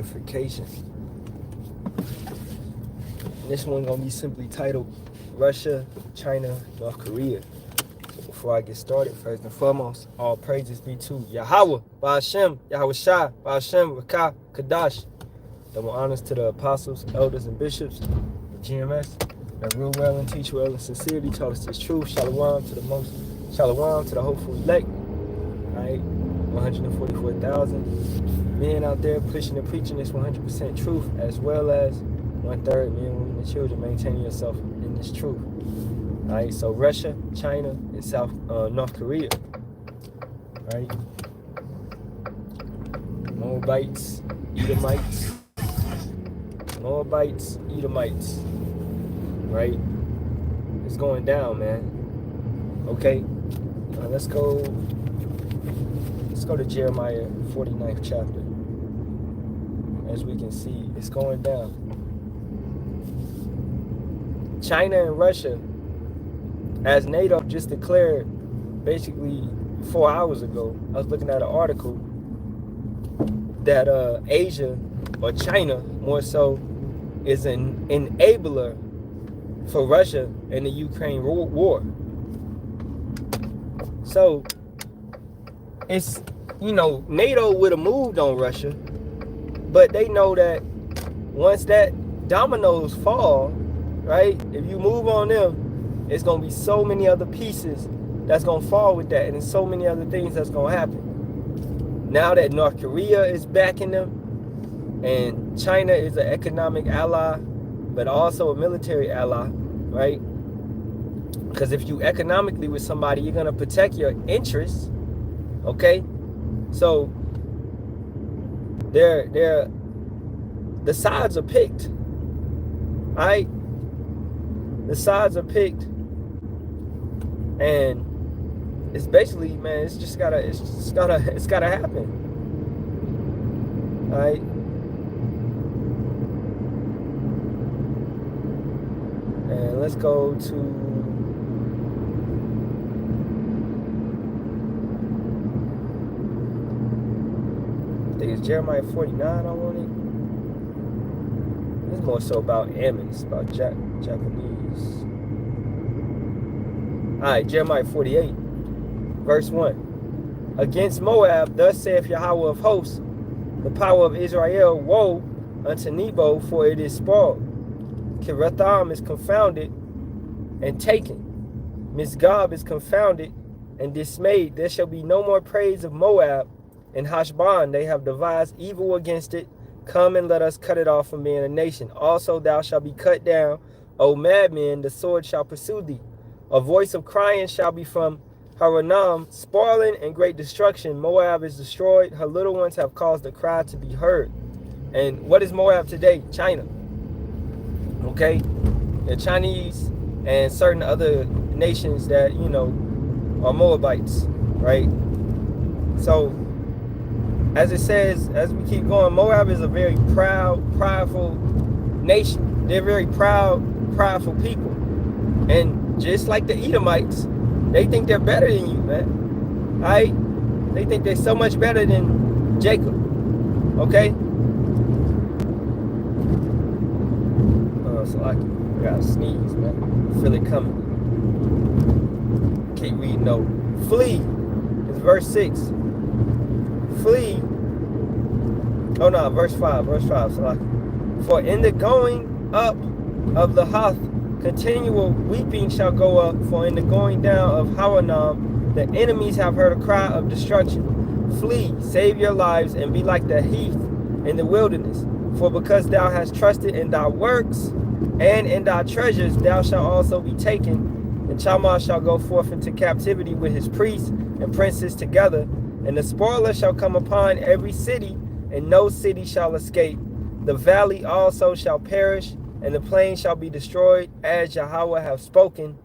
unification. This one gonna be simply titled Russia, China, North Korea. So before I get started, first and foremost, all praises be to Yahawah, Bahasham, Yahawashi, Bahasham, Barak, Kadash. Double honors to the apostles, elders, and bishops, the GMS, that rule well and teach well in sincerity, taught us this truth. Shalawam to the most, Shalawam to the hopeful elect. Right, 144,000 men out there pushing and preaching this 100% truth, as well as 1/3 men, women, and children maintaining yourself in this truth. All right, so Russia, China, and North Korea. Right, Moabites, Edomites, Edomites. Right, it's going down, man. Okay, let's go to Jeremiah 49th chapter. As we can see, it's going down. China and Russia, as NATO just declared basically 4 hours ago, I was looking at an article that Asia, or China more so, is an enabler for Russia in the Ukraine war. So it's, NATO would have moved on Russia, but they know that once that dominoes fall, right, if you move on them, it's going to be so many other pieces that's going to fall with that, and there's so many other things that's going to happen. Now that North Korea is backing them, and China is an economic ally, but also a military ally, right? Because if you economically with somebody, you're going to protect your interests, okay? So the sides are picked, all right? The sides are picked, and it's basically, man, it's gotta happen, all right? And let's go to I think it's Jeremiah 49 I wanted. It's more so about Ammon. It's about Japanese. Alright, Jeremiah 48, verse 1. Against Moab, thus saith Yahawah of hosts, the power of Israel, woe unto Nebo, for it is spoiled. Kiratham is confounded and taken. Misgab is confounded and dismayed. There shall be no more praise of Moab. And Hashbon, they have devised evil against it. Come and let us cut it off from being a nation. Also thou shalt be cut down, O madmen, the sword shall pursue thee. A voice of crying shall be from Haranam, spoiling and great destruction. Moab is destroyed. Her little ones have caused a cry to be heard. And what is Moab today? China. Okay? The Chinese and certain other nations that, are Moabites, right? So, as it says, as we keep going, Moab is a very proud, prideful nation. They're very proud, prideful people. And just like the Edomites, they think they're better than you, man. Right? They think they're so much better than Jacob. Okay? So I gotta sneeze, man. I feel it coming. Can't read no. Flee is verse 6. Flee. Oh no, verse 5. So for in the going up of the Hoth, continual weeping shall go up. For in the going down of Haranam, the enemies have heard a cry of destruction. Flee, save your lives, and be like the heath in the wilderness. For because thou hast trusted in thy works and in thy treasures, thou shalt also be taken. And Chamar shall go forth into captivity with his priests and princes together. And the spoiler shall come upon every city, and no city shall escape. The valley also shall perish, and the plain shall be destroyed, as Yahawah have spoken.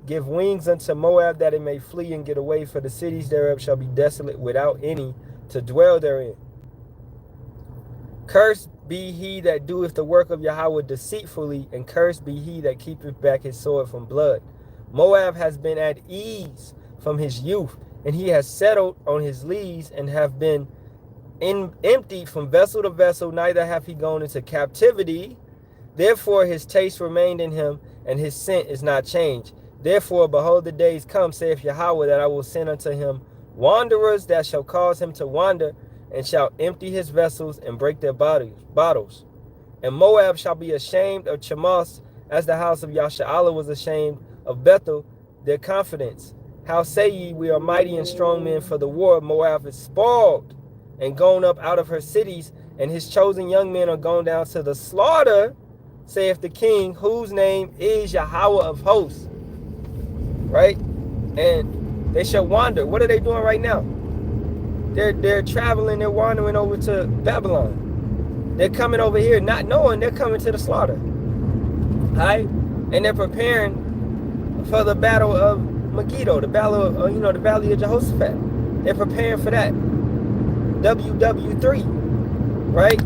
Give wings unto Moab, that it may flee and get away, for the cities thereof shall be desolate without any to dwell therein. Cursed be he that doeth the work of Yahawah deceitfully, and cursed be he that keepeth back his sword from blood. Moab has been at ease from his youth, and he has settled on his lees, and have been emptied from vessel to vessel, neither hath he gone into captivity. Therefore his taste remained in him, and his scent is not changed. Therefore, behold, the days come, saith Yahawah, that I will send unto him wanderers that shall cause him to wander, and shall empty his vessels and break their bottles. And Moab shall be ashamed of Chemosh, as the house of Yasharahla was ashamed of Bethel, their confidence. How say ye, we are mighty and strong men for the war? Moab is spoiled and gone up out of her cities, and his chosen young men are gone down to the slaughter, saith the king, whose name is Yahawah of hosts. Right? And they shall wander. What are they doing right now? They're traveling, they're wandering over to Babylon. They're coming over here not knowing they're coming to the slaughter. Right? And they're preparing for the battle of Megiddo, the battle of, the Valley of Jehoshaphat. They're preparing for that. WW3. Right?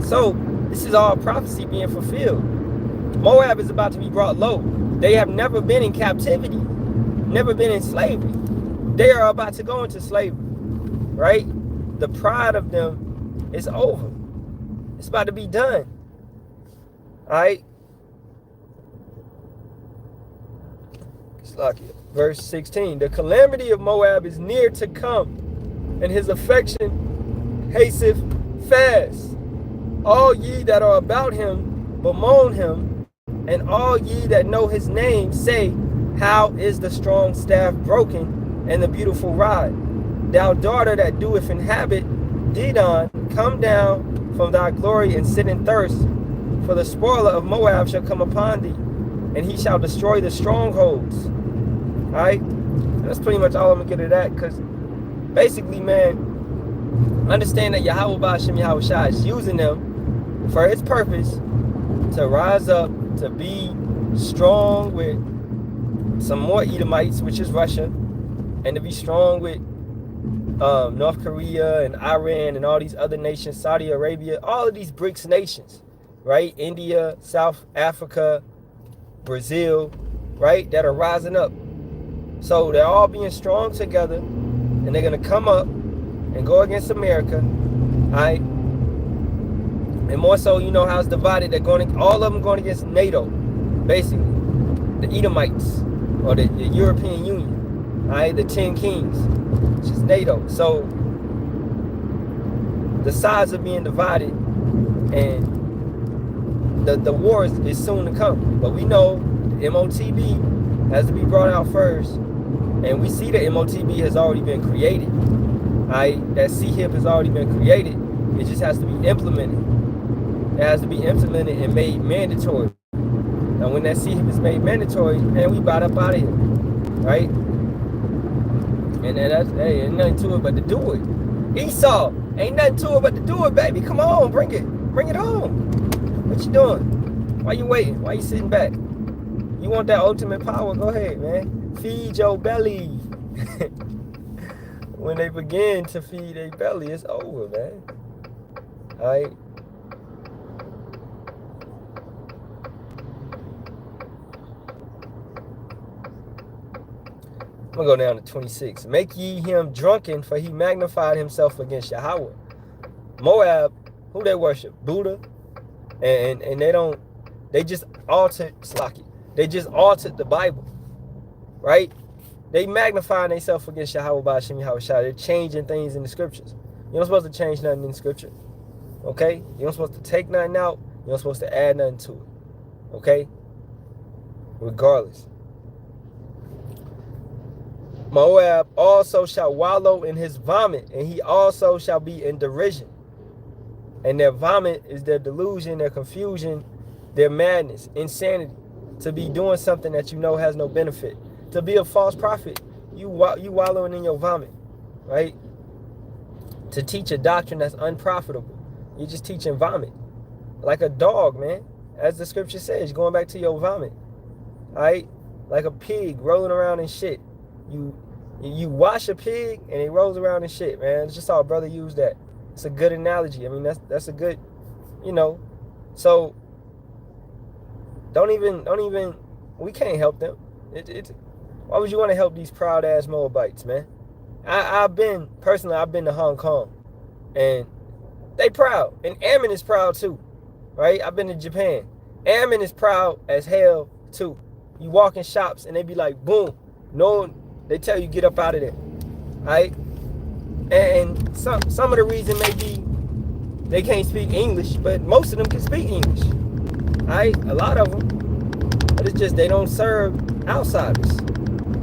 So, this is all prophecy being fulfilled. Moab is about to be brought low. They have never been in captivity, never been in slavery. They are about to go into slavery, right? The pride of them is over. It's about to be done, all right? Verse 16, the calamity of Moab is near to come, and his affection hasteth fast. All ye that are about him bemoan him, and all ye that know his name say, how is the strong staff broken, and the beautiful rod? Thou daughter that doeth inhabit Dedan, come down from thy glory and sit in thirst. For the spoiler of Moab shall come upon thee, and he shall destroy the strongholds. Alright? That's pretty much all I'm going to get to that, because basically, man, understand that Yahawah Bahasham Yahawashi is using them for his purpose to rise up, to be strong with some more Edomites, which is Russia, and to be strong with North Korea and Iran and all these other nations, Saudi Arabia, all of these BRICS nations, right? India, South Africa, Brazil, right? That are rising up. So they're all being strong together, and they're going to come up and go against America, all right? And more so, you know how it's divided. They're going, all of them going against NATO, basically. The Edomites, or the European Union, all right? The 10 Kings, which is NATO. So the sides are being divided, and the war is soon to come. But we know the MOTB has to be brought out first, and we see the MOTB has already been created. All right? That CHIP has already been created. It just has to be implemented. It has to be implemented and made mandatory. Now, when that CHIP is made mandatory, man, we bought up out of here, right? And then that's, hey, ain't nothing to it but to do it. Esau, ain't nothing to it but to do it, baby. Come on, bring it home. What you doing? Why you waiting? Why you sitting back? You want that ultimate power? Go ahead, man. Feed your belly. When they begin to feed their belly, it's over, man. All right? I'm going to go down to 26. Make ye him drunken, for he magnified himself against Yahawah. Moab, who they worship? Buddha. And they just altered the Bible. Right? They magnify themselves against Yahawah Bahasham Yahawashi. They're changing things in the scriptures. You're not supposed to change nothing in the scripture. Okay? You're not supposed to take nothing out. You're not supposed to add nothing to it. Okay? Regardless. Moab also shall wallow in his vomit, and he also shall be in derision. And their vomit is their delusion, their confusion, their madness, insanity. To be doing something that you know has no benefit. To be a false prophet, you wallowing in your vomit, right? To teach a doctrine that's unprofitable, you're just teaching vomit. Like a dog, man. As the scripture says, going back to your vomit, right? Like a pig rolling around in shit. You wash a pig and it rolls around in shit, man. It's just how a brother used that. It's a good analogy. I mean, that's a good, So don't even. We can't help them. Why would you want to help these proud ass Moabites, man? I've been to Hong Kong, and they proud, and Ammon is proud too, right? I've been to Japan. Ammon is proud as hell too. You walk in shops and they be like, boom, no, they tell you get up out of there, right? And some of the reason may be they can't speak English, but most of them can speak English, right? A lot of them, but it's just they don't serve outsiders.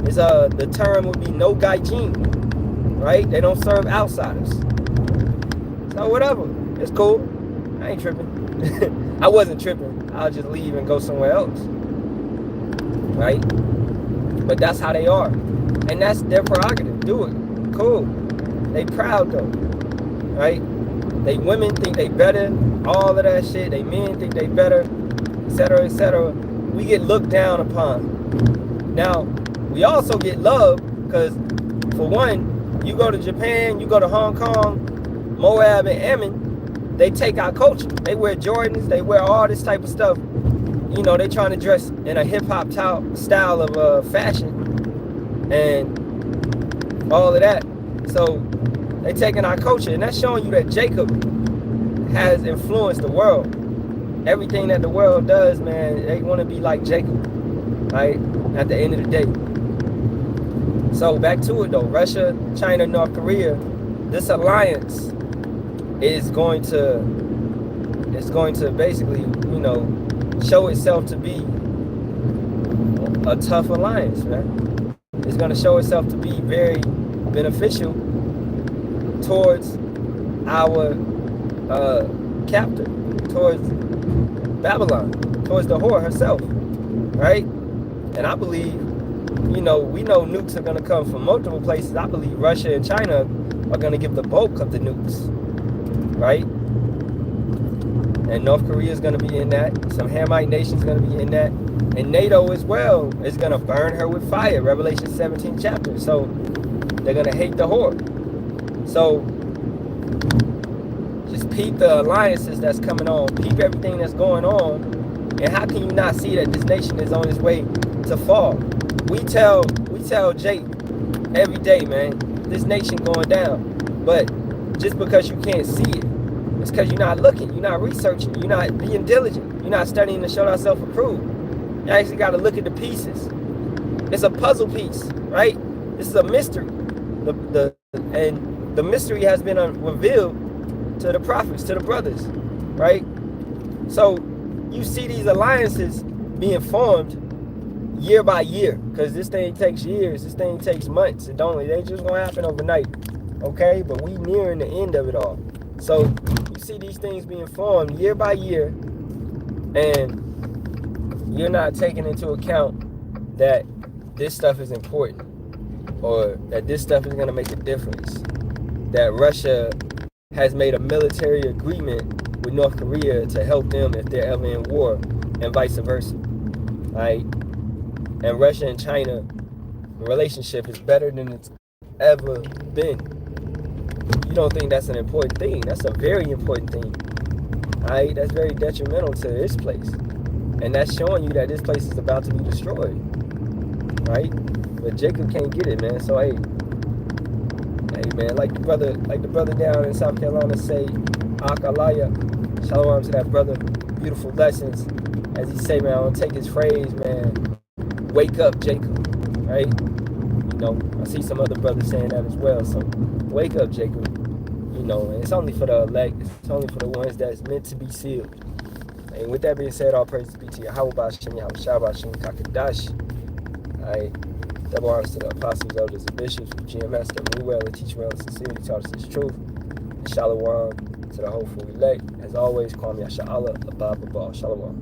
It's the term would be no gaijin, right? They don't serve outsiders. So whatever, it's cool. I ain't tripping. I wasn't tripping. I'll just leave and go somewhere else, right? But that's how they are, and that's their prerogative. Do it, cool. They proud though, right? They women think they better, all of that shit. They men think they better, etc., etc. We get looked down upon. Now, we also get love because, for one, you go to Japan, you go to Hong Kong, Moab and Ammon, they take our culture. They wear Jordans, they wear all this type of stuff. You know, they trying to dress in a hip-hop style of fashion and all of that. So they taking our culture, and that's showing you that Jacob has influenced the world. Everything that the world does, man, they want to be like Jacob, right? At the end of the day. So back to it though, Russia, China, North Korea, this alliance is going to basically, you know, show itself to be a tough alliance, man. It's going to show itself to be very beneficial towards our captor, towards Babylon, towards the whore herself, right? And I believe, you know, we know nukes are going to come from multiple places. I believe Russia and China are going to give the bulk of the nukes, right? And North Korea is going to be in that. Some Hamite nations are going to be in that. And NATO as well is going to burn her with fire. Revelation 17 chapter. So they're going to hate the whore. So just peep the alliances that's coming on. Peep everything that's going on. And how can you not see that this nation is on its way to fall? We tell Jake every day, man, this nation going down. But just because you can't see it, it's because you're not looking, you're not researching, you're not being diligent, you're not studying to show thyself approved. You actually got to look at the pieces. It's a puzzle piece, right? This is a mystery. And the mystery has been revealed to the prophets, to the brothers, right? So you see these alliances being formed year by year, because this thing takes years, this thing takes months. It ain't just gonna happen overnight, okay? But we nearing the end of it all. So you see these things being formed year by year, and you're not taking into account that this stuff is important, or that this stuff is going to make a difference, that Russia has made a military agreement with North Korea to help them if they're ever in war, and vice versa, right? And Russia and China, the relationship is better than it's ever been. You don't think that's an important thing? That's a very important thing, right? That's very detrimental to this place, and that's showing you that this place is about to be destroyed, right? But Jacob can't get it, man. So hey, man, like the brother down in South Carolina say, Halalyam, Shalawam to that brother. Beautiful lessons, as he say, man. I don't take his phrase, man. Wake up, Jacob, right? You know, I see some other brothers saying that as well. So wake up, Jacob. You know, and it's only for the elect. It's only for the ones that's meant to be sealed. And with that being said, all praises be to Yahawah, Bahasham, Yahawah, Kakadash. Alright, double honors to the apostles, elders, and bishops, who GMS that knew well and teach well and sincerely taught us this truth. And Shalawam to the hopeful elect. As always, call me Yasharahla, above, Shalawam.